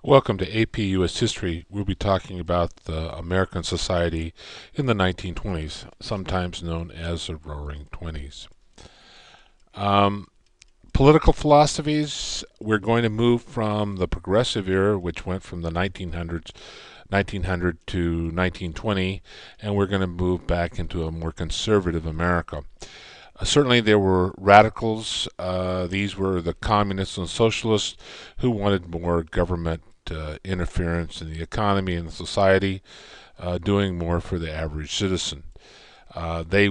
Welcome to AP US History. We'll be talking about the American society in the 1920s, sometimes known as the Roaring Twenties. Um, Political philosophies, we're going to move from the Progressive era, which went from the 1900 to 1920, and we're going to move back into a more conservative America. Certainly, there were radicals. These were the communists and socialists who wanted more government interference in the economy and the society, doing more for the average citizen. They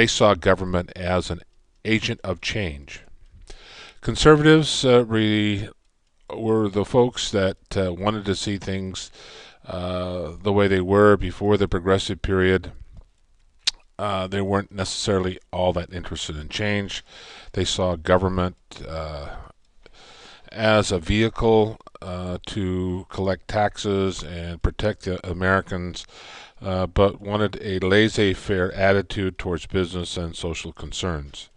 saw government as an agent of change. Conservatives were the folks that wanted to see things the way they were before the progressive period. They weren't necessarily all that interested in change. They saw government as a vehicle to collect taxes and protect the Americans, but wanted a laissez-faire attitude towards business and social concerns.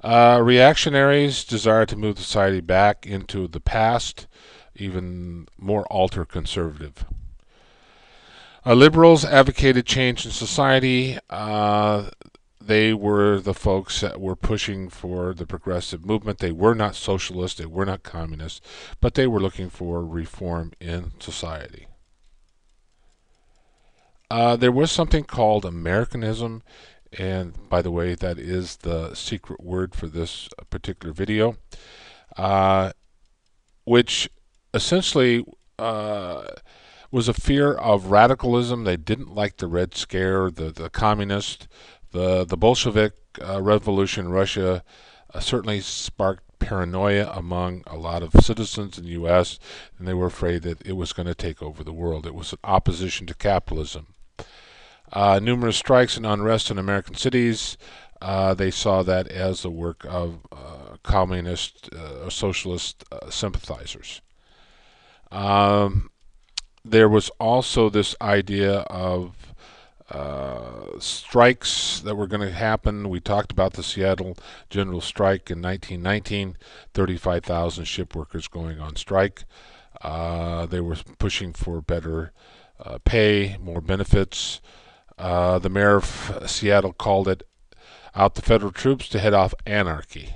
Reactionaries desired to move society back into the past, even more ultra-conservative. Liberals advocated change in society. They were the folks that were pushing for the progressive movement. They were not socialists, they were not communists, but they were looking for reform in society. There was something called Americanism, and by the way, that is the secret word for this particular video, uh, which essentially was a fear of radicalism. They didn't like the Red Scare, the communists. The Bolshevik Revolution in Russia certainly sparked paranoia among a lot of citizens in the U.S., and they were afraid that it was going to take over the world. It was an opposition to capitalism. Numerous strikes and unrest in American cities. They saw that as the work of communist or socialist sympathizers. Um, there was also this idea of strikes that were going to happen. We talked about the Seattle General Strike in 1919, 35,000 ship workers going on strike. They were pushing for better pay, more benefits. The mayor of Seattle called it out the federal troops to head off anarchy.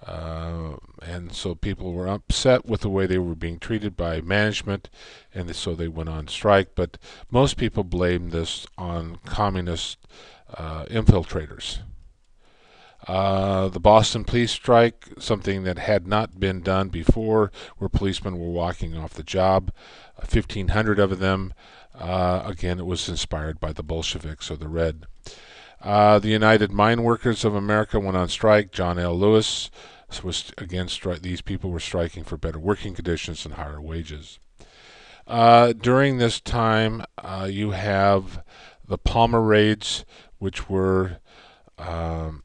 And so people were upset with the way they were being treated by management, and so they went on strike. But most people blamed this on communist infiltrators. The Boston police strike, something that had not been done before, where policemen were walking off the job, 1,500 of them. Again, it was inspired by the Bolsheviks or the Red. The United Mine Workers of America went on strike. John L. Lewis was against these people were striking for better working conditions and higher wages. During this time, you have the Palmer raids, which were an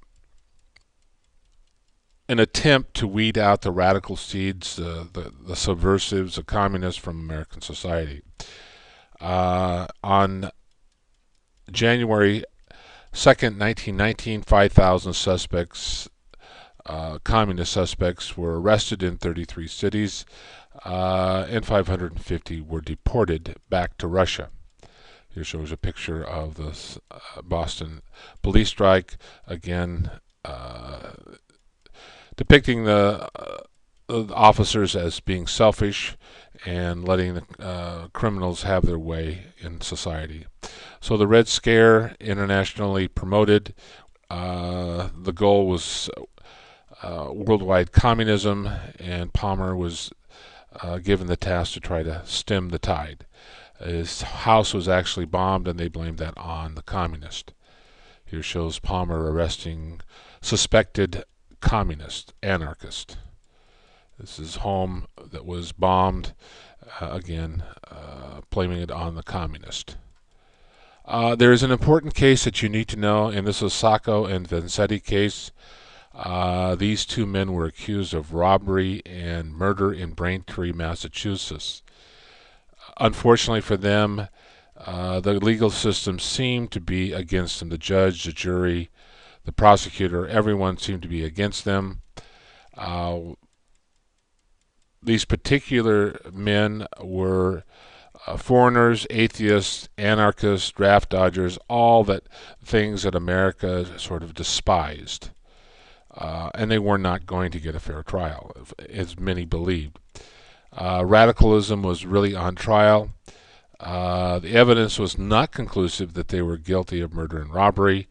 attempt to weed out the radical seeds, the subversives, the communists from American society. On January 2nd, 1919, 5,000 suspects, communist suspects, were arrested in 33 cities, and 550 were deported back to Russia. Here shows a picture of the Boston police strike, again depicting the officers as being selfish and letting the criminals have their way in society. So the Red Scare, internationally promoted. The goal was worldwide communism, and Palmer was given the task to try to stem the tide. His house was actually bombed, and they blamed that on the communist. Here shows Palmer arresting suspected communist, anarchist. This is home that was bombed, again, blaming it on the communist. There is an important case that you need to know, and this is Sacco and Vanzetti case. These two men were accused of robbery and murder in Braintree, Massachusetts. Unfortunately for them, the legal system seemed to be against them. The judge, the jury, the prosecutor, everyone seemed to be against them. these particular men were foreigners, atheists, anarchists, draft dodgers, all that things that America sort of despised. And they were not going to get a fair trial, as many believed. Radicalism was really on trial. The evidence was not conclusive that they were guilty of murder and robbery,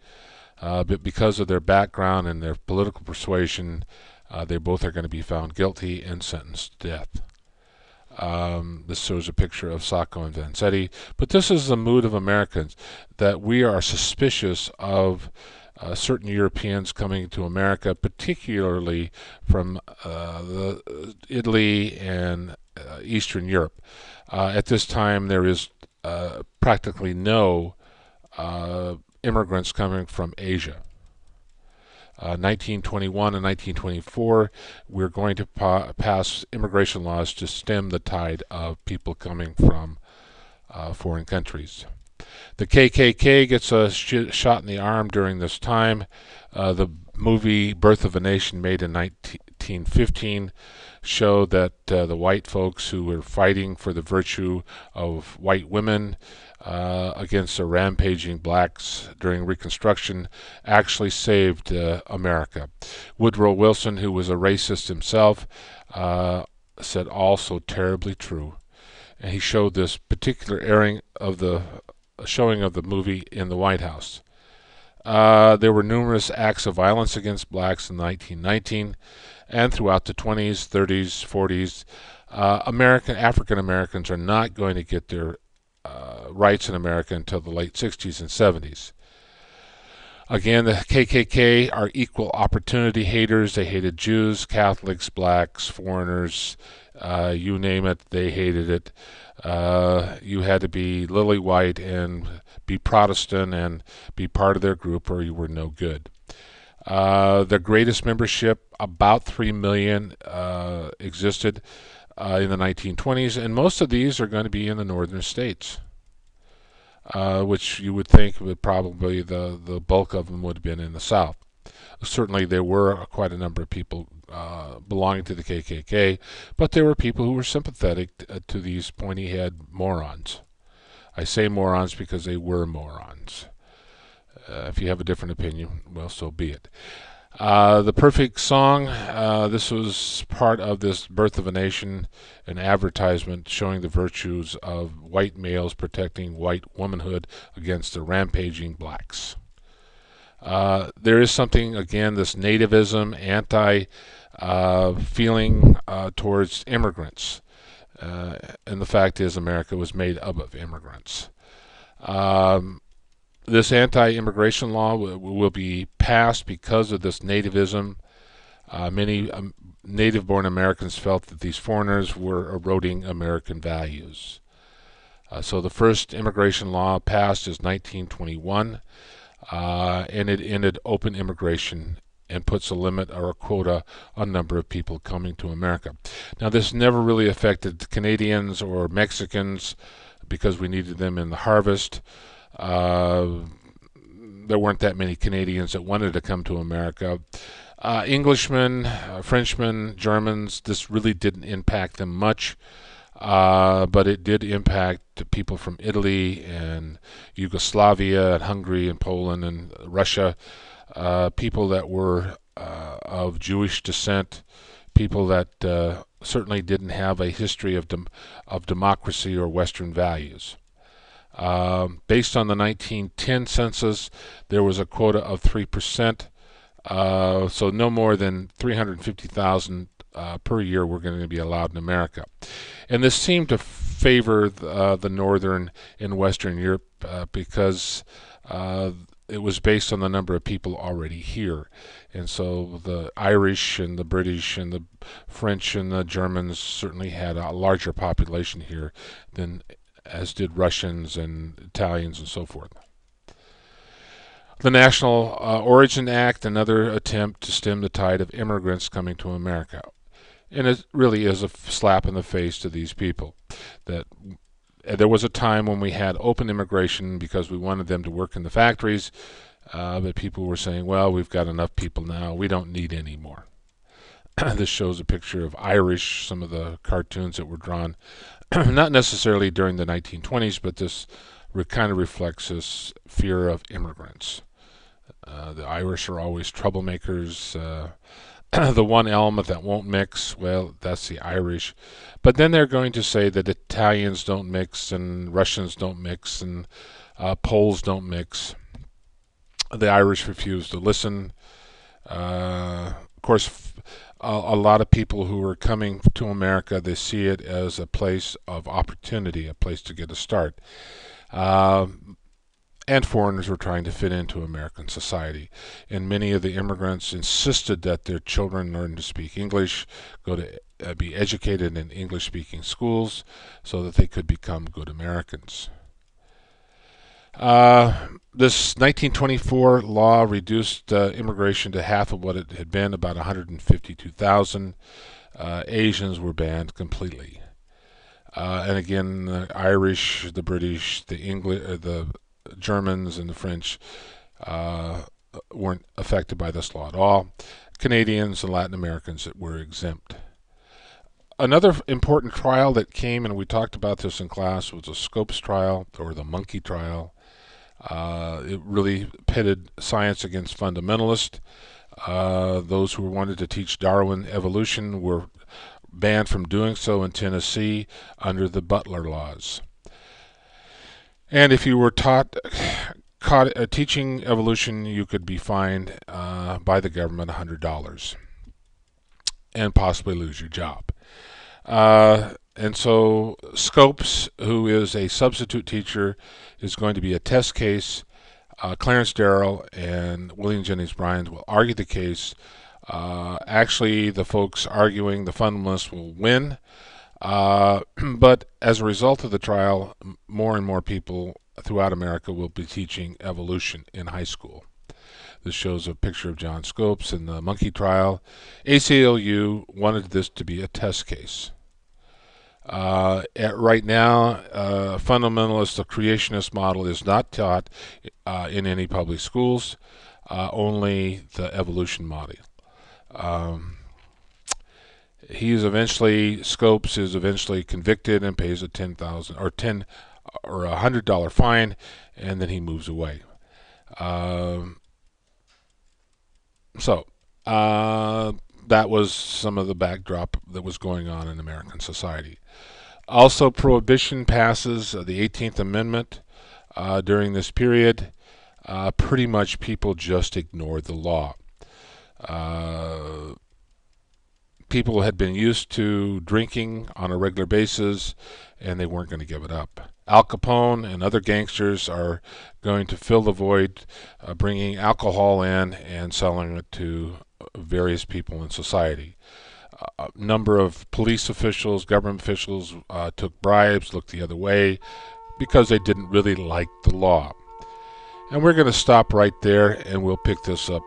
but because of their background and their political persuasion, they both are going to be found guilty and sentenced to death. This shows a picture of Sacco and Vanzetti, but this is the mood of Americans, that we are suspicious of certain Europeans coming to America, particularly from Italy and Eastern Europe. At this time, there is practically no immigrants coming from Asia. 1921 and 1924, we're going to pass immigration laws to stem the tide of people coming from foreign countries. The KKK gets a shot in the arm during this time. The movie Birth of a Nation, made in 1915, showed that the white folks who were fighting for the virtue of white women against the rampaging blacks during Reconstruction actually saved America. Woodrow Wilson, who was a racist himself, said also terribly true. And he showed this particular airing of the showing of the movie in the White House. There were numerous acts of violence against blacks in 1919 and throughout the 20s, 30s, 40s. African Americans are not going to get their rights in America until the late 60s and 70s. Again, the KKK are equal opportunity haters. They hated Jews, Catholics, blacks, foreigners, you name it, they hated it. You had to be lily white and be Protestant and be part of their group, or you were no good. The greatest membership, about 3 million, existed in the 1920s, and most of these are going to be in the northern states, which you would think would probably the bulk of them would have been in the South. Certainly there were quite a number of people belonging to the KKK, but there were people who were sympathetic to these pointy-head morons. I say morons because they were morons. If you have a different opinion, well, so be it. The Perfect Song, this was part of this Birth of a Nation, an advertisement showing the virtues of white males protecting white womanhood against the rampaging blacks. There is something, again, this nativism, anti-feeling towards immigrants. And the fact is, America was made up of immigrants. This anti-immigration law will be passed because of this nativism. Many native-born Americans felt that these foreigners were eroding American values. So the first immigration law passed is 1921, and it ended open immigration and puts a limit or a quota on number of people coming to America. Now, this never really affected Canadians or Mexicans because we needed them in the harvest. There weren't that many Canadians that wanted to come to America. Englishmen, Frenchmen, Germans, this really didn't impact them much, but it did impact people from Italy and Yugoslavia and Hungary and Poland and Russia, people that were of Jewish descent, people that certainly didn't have a history of democracy or Western values. Based on the 1910 census, there was a quota of 3%, so no more than 350,000 per year were going to be allowed in America. And this seemed to favor the Northern and Western Europe because it was based on the number of people already here. And so the Irish and the British and the French and the Germans certainly had a larger population here than as did Russians and Italians and so forth. The National Origin Act, another attempt to stem the tide of immigrants coming to America. And it really is a slap in the face to these people. That there was a time when we had open immigration because we wanted them to work in the factories, but people were saying, well, we've got enough people now, we don't need any more. This shows a picture of Irish, some of the cartoons that were drawn, not necessarily during the 1920s, but this kind of reflects this fear of immigrants. The Irish are always troublemakers. The one element that won't mix, well, that's the Irish. But then they're going to say that Italians don't mix and Russians don't mix and Poles don't mix. The Irish refuse to listen. Of course, a lot of people who are coming to America, they see it as a place of opportunity, a place to get a start. And foreigners were trying to fit into American society. And many of the immigrants insisted that their children learn to speak English, go to be educated in English-speaking schools, so that they could become good Americans. This 1924 law reduced immigration to half of what it had been, about 152,000. Asians were banned completely. And again, the Irish, the British, the English, the Germans, and the French weren't affected by this law at all. Canadians and Latin Americans were exempt. Another important trial that came, and we talked about this in class, was the Scopes trial, or the monkey trial. It really pitted science against fundamentalists. Those who wanted to teach Darwin evolution were banned from doing so in Tennessee under the Butler laws. And if you were caught teaching evolution, you could be fined by the government $100 and possibly lose your job. And so Scopes, who is a substitute teacher, is going to be a test case. Clarence Darrow and William Jennings Bryan will argue the case. Actually, the folks arguing, the fundamentalists, will win. But as a result of the trial, more and more people throughout America will be teaching evolution in high school. This shows a picture of John Scopes in the monkey trial. ACLU wanted this to be a test case. Right now, fundamentalist, the creationist model is not taught in any public schools, only the evolution model. Scopes is eventually convicted and pays a $10 or $100 fine, and then he moves away. That was some of the backdrop that was going on in American society. Also, Prohibition passes, the 18th Amendment. During this period, pretty much people just ignored the law. People had been used to drinking on a regular basis, and they weren't going to give it up. Al Capone and other gangsters are going to fill the void, bringing alcohol in and selling it to various people in society. A number of police officials, government officials took bribes, looked the other way, because they didn't really like the law. And we're going to stop right there, and we'll pick this up